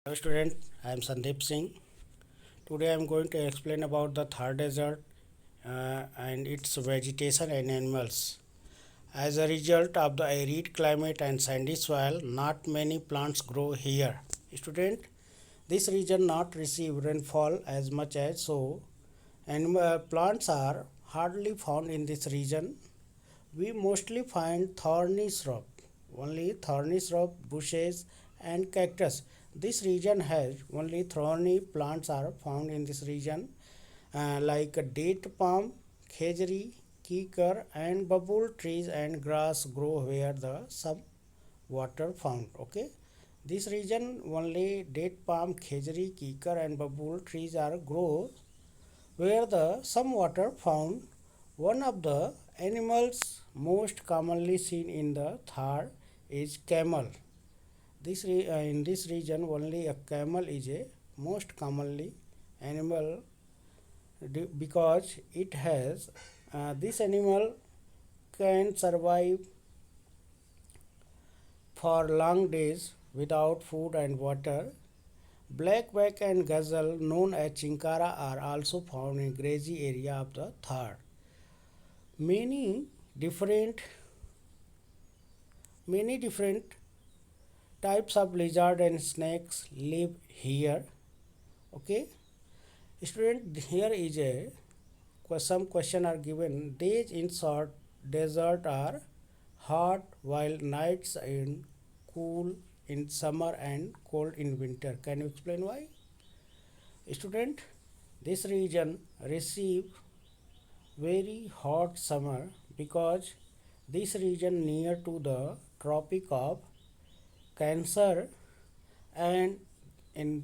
Hello student, I am Sandeep Singh. Today I am going to explain about the Thar Desert and its vegetation and animals. As a result of the arid climate and sandy soil, not many plants grow here. Student, this region not receive rainfall as much as so. Animal plants are hardly found in this region. We mostly find thorny shrub, only thorny shrub, bushes and cactus. This region has only thorny plants are found in this region like date palm, khejri, kikar and babul trees and grass grow where the some water found. Okay. This region only date palm, khejri, kikar and babul trees are grow where the some water found. One of the animals most commonly seen in the Thar is camel. In this region, only a camel is a most commonly animal because it has this animal can survive for long days without food and water. Blackback and gazelle, known as chinkara, are also found in grassy area of the Thar. Many different many different types of lizard and snakes live here. Okay, student, here is a some question are given. Days in short desert are hot while nights in cool in summer and cold in winter. Can you explain why? Student, this region receive very hot summer because this region near to the tropic of Cancer, and in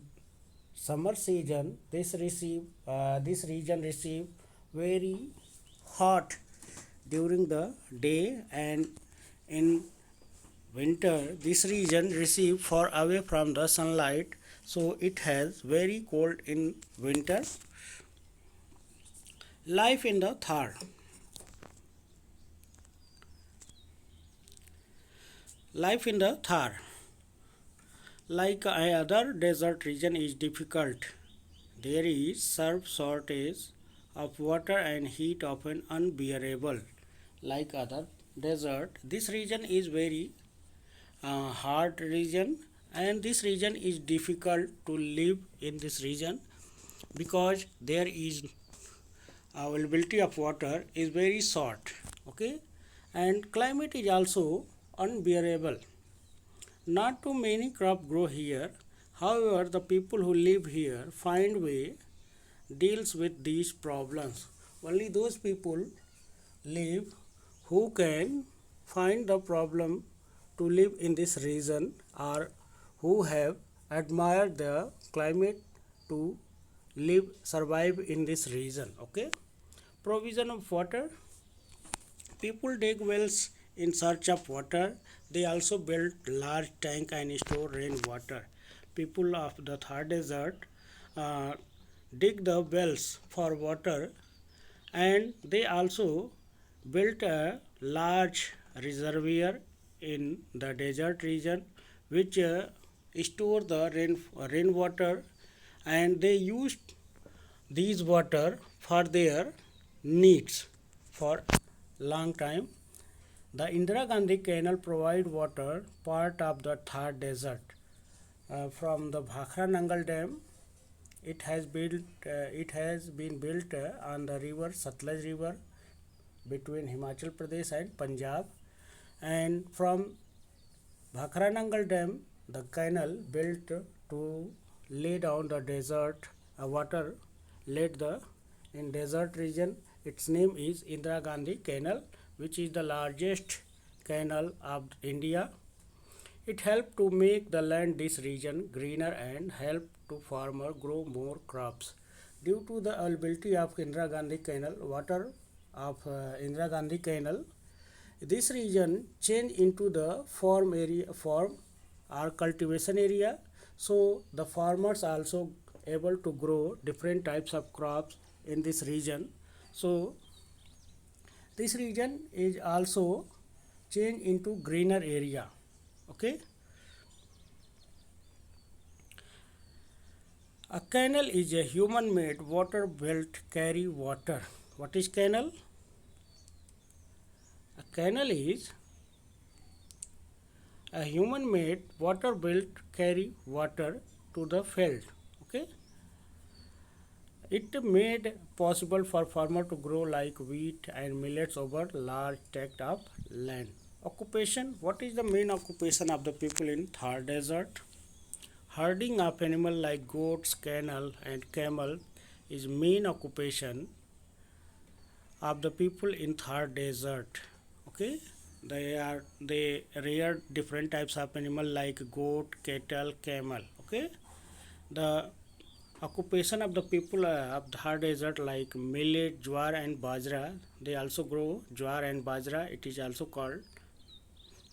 summer season this region receive very hot during the day, and in winter this region receive far away from the sunlight, so it has very cold in winter. Life in the Thar. Life in the Thar, like other desert region, is difficult. There is sharp shortage of water and heat often unbearable. Like other desert, this region is very hard region, and this region is difficult to live in this region because there is availability of water is very short. Okay, and climate is also unbearable. Not too many crops grow here. However, the people who live here find way deals with these problems. Only those people live who can find the problem to live in this region, or who have admired the climate to live survive in this region. Okay, provision of water. People dig wells in search of water. They also build large tank and store rainwater. People of the Thar Desert uh, dig the wells for water, and they also built a large reservoir in the desert region which store the rainwater, and they used these water for their needs for long time. The Indira Gandhi Canal provide water part of the Thar Desert. From the Bhakra Nangal Dam, it has been built on the river Satluj River between Himachal Pradesh and Punjab, and from Bhakra Nangal Dam, the canal built to lay down the desert water led the in desert region. Its name is Indira Gandhi Canal, which is the largest canal of India. It helped to make the land this region greener and help to farmer grow more crops. Due to the availability of Indira Gandhi Canal, water of Indira Gandhi Canal, this region changed into the farm or cultivation area. So the farmers also able to grow different types of crops in this region. So this region is also changed into greener area. Okay, A canal is a human-made water belt carry water. What is canal? A canal is a human-made water belt carry water to the field. Okay. It made possible for farmer to grow like wheat and millets over large tract of land. Occupation. What is the main occupation of the people in Thar Desert? Herding of animals like goats, cattle, and camel is main occupation of the people in Thar Desert. Okay, they rear different types of animal like goat, cattle, camel. Okay, the occupation of the people of Thar Desert like millet, jowar, and bajra. They also grow jowar and bajra. It is also called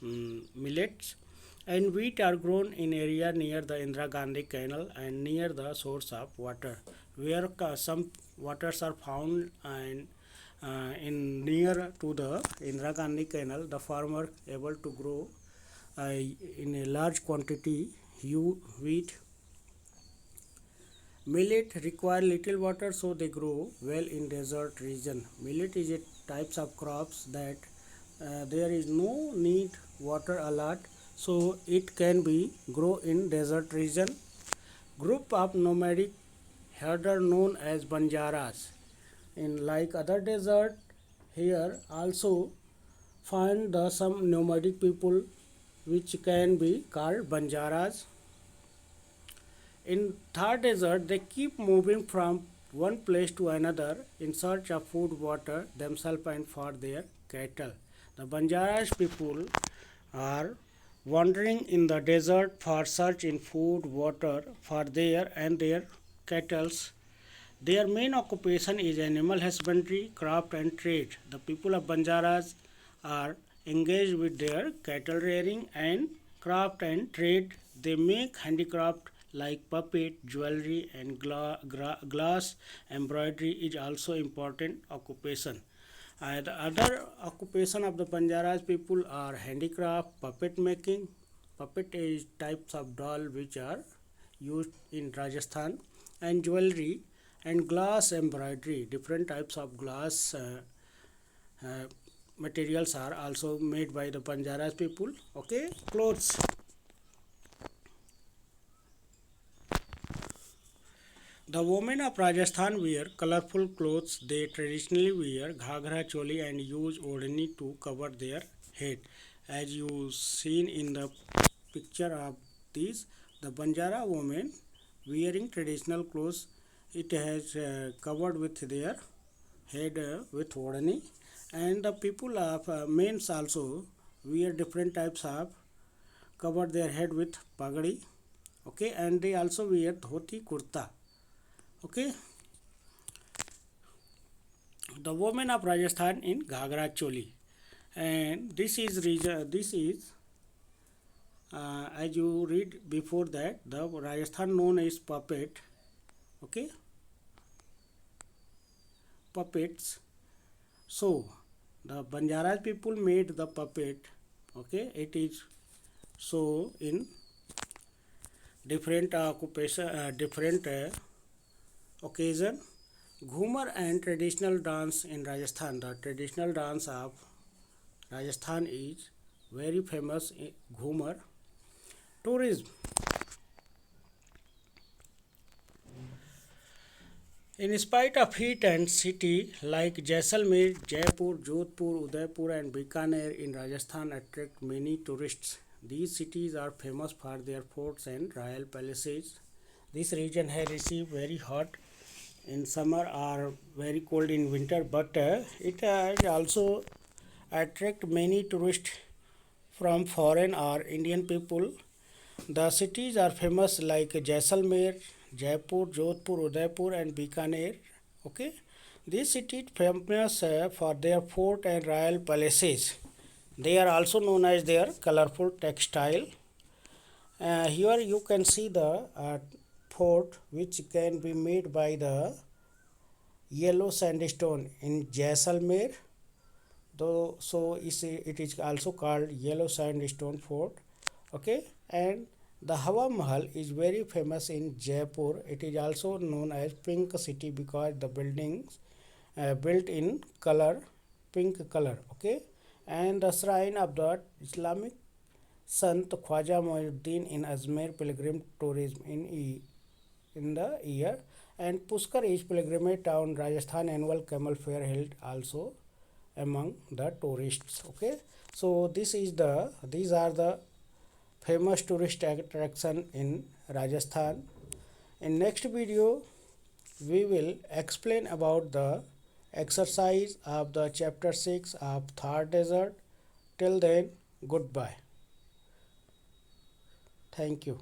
millets, and wheat are grown in area near the Indira Gandhi Canal and near the source of water, where some waters are found and in near to the Indira Gandhi Canal, the farmer able to grow in a large quantity wheat. Millet require little water, so they grow well in desert region. Millet is a types of crops that there is no need water a lot, so it can be grow in desert region. Group of nomadic herder known as banjaras. In like other desert, here also find the some nomadic people which can be called banjaras. In Thar Desert, they keep moving from one place to another in search of food, water, themselves and for their cattle. The Banjaras people are wandering in the desert for search in food, water for their and their cattle. Their main occupation is animal husbandry, craft and trade. The people of Banjaras are engaged with their cattle rearing and craft and trade. They make handicraft like puppet, jewelry and glass embroidery is also important occupation. The other occupation of the Banjaras people are handicraft, puppet making. Puppet is types of doll which are used in Rajasthan, and jewelry and glass embroidery. Different types of glass uh, materials are also made by the Banjaras people. Okay, clothes. The women of Rajasthan wear colorful clothes. They traditionally wear ghagra choli and use odhani to cover their head. As you seen in the picture of this, the Banjara women wearing traditional clothes. It has covered with their head with odhani, and the people of men's also wear different types of cover their head with pagadi. Okay, and they also wear dhoti kurta. Okay, the women of Rajasthan in Ghagra Choli, and this is as you read before that the Rajasthan known as puppet. Okay, puppets. So the Banjaras people made the puppet. Okay, it is so in different occupation, different occasion. Ghumar and traditional dance in Rajasthan. The traditional dance of Rajasthan is very famous. Ghumar. Tourism. In spite of heat and city like Jaisalmer, Jaipur, Jodhpur, Udaipur and Bikaner in Rajasthan attract many tourists. These cities are famous for their forts and royal palaces. This region has received very hot in summer or very cold in winter, but it also attract many tourists from foreign or Indian people. The cities are famous like Jaisalmer, Jaipur, Jodhpur, Udaipur and Bikaner. Okay, these cities famous for their fort and royal palaces. They are also known as their colorful textile. Here you can see the fort which can be made by the yellow sandstone in Jaisalmer. Though so it is also called yellow sandstone fort. Okay, and The Hawa Mahal is very famous in Jaipur. It is also known as Pink City because the buildings built in color, pink color. Okay, and the shrine of the Islamic Sant Khwaja Muinuddin in Ajmer pilgrim tourism in the year, and Pushkar is pilgrimage town Rajasthan annual camel fair held also among the tourists. Okay, so these are the famous tourist attraction in Rajasthan. In next video we will explain about the exercise of the chapter 6 of Thar Desert. Till then, goodbye. Thank you.